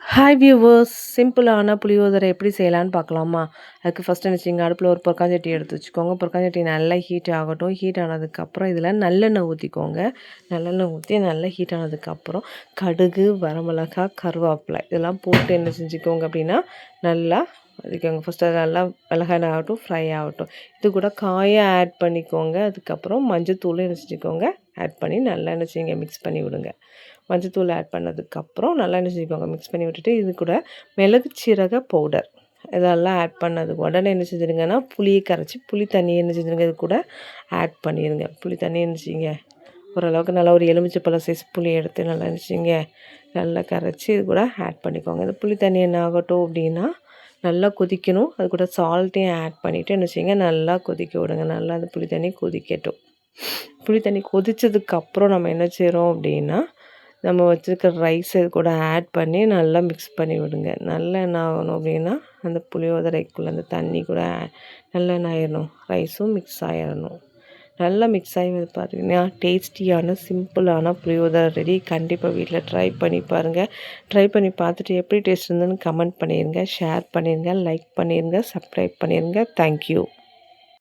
Hi viewers, சிம்பிளான புளியோதரை எப்படி செய்யலான்னு பார்க்கலாமா? அதுக்கு ஃபஸ்ட்டு என்ன செய்யுங்க, அடுப்பில் ஒரு பொற்காஞ்சட்டி எடுத்து வச்சுக்கோங்க. பொற்காஞ்சட்டி நல்லா ஹீட் ஆகட்டும். ஹீட் ஆனதுக்கப்புறம் இதில் நல்லெண்ணெய் ஊற்றிக்கோங்க. நல்லெண்ணெய் ஊற்றி நல்லா ஹீட் ஆனதுக்கப்புறம் கடுகு, வரமிளகா, கருவேப்பிலை இதெல்லாம் போட்டு என்ன செஞ்சுக்கோங்க அப்படின்னா நல்லா வதக்கிக்கோங்க. ஃபஸ்ட்டு அது நல்லா மிளகாய் ஆகட்டும், ஃப்ரை ஆகட்டும். இது கூட காயை ஆட் பண்ணிக்கோங்க. அதுக்கப்புறம் மஞ்சத்தூளும் என்ன செஞ்சுக்கோங்க ஆட் பண்ணி நல்லா என்ன செய்யுங்க மிக்ஸ் பண்ணி விடுங்க. மஞ்சத்தூள் ஆட் பண்ணதுக்கப்புறம் நல்லா என்ன செஞ்சுக்கோங்க மிக்ஸ் பண்ணி விட்டுட்டு இது கூட மிளகு சீரக பவுடர் இதெல்லாம் ஆட் பண்ணதுக்கு உடனே என்ன செஞ்சுருங்கன்னா புளியை கரைச்சி புளி தண்ணியை என்ன செஞ்சுருங்க இது கூட ஆட் பண்ணிடுங்க. புளி தண்ணி என்ன செய்யுங்க ஓரளவுக்கு நல்லா ஒரு எலுமிச்சைப்பழம் சைஸ் புளி எடுத்து நல்லா இருந்துச்சிங்க நல்லா கரைச்சி இது கூட ஆட் பண்ணிக்கோங்க. இந்த புளி தண்ணி என்ன ஆகட்டும் அப்படின்னா நல்லா கொதிக்கணும். அது கூட சால்ட்டையும் ஆட் பண்ணிவிட்டு என்ன செய்யுங்க நல்லா கொதிக்க விடுங்க. நல்லா அந்த புளி தண்ணி கொதிக்கட்டும். புளி தண்ணி கொதித்ததுக்கப்புறம் நம்ம என்ன செய்கிறோம் அப்படின்னா நம்ம வச்சுருக்க ரைஸ் இது கூட ஆட் பண்ணி நல்லா மிக்ஸ் பண்ணி விடுங்க. நல்லா என்ன ஆகணும் அப்படின்னா அந்த புளியோதரைக்குள்ளே அந்த தண்ணி கூட நல்லா என்ன ஆயிடணும் ரைஸும் மிக்ஸ் ஆகிடணும். நல்லா மிக்ஸ் ஆகி பார்த்தீங்கன்னா டேஸ்டியான சிம்பிளான புளியோதரை ரெடி. கண்டிப்பாக வீட்டில் ட்ரை பண்ணி பாருங்கள். ட்ரை பண்ணி பார்த்துட்டு எப்படி டேஸ்ட் இருந்ததுன்னு கமெண்ட் பண்ணிடுங்க, ஷேர் பண்ணிடுங்க, லைக் பண்ணிடுங்க, சப்ஸ்கிரைப் பண்ணிடுங்க. தேங்க்யூ.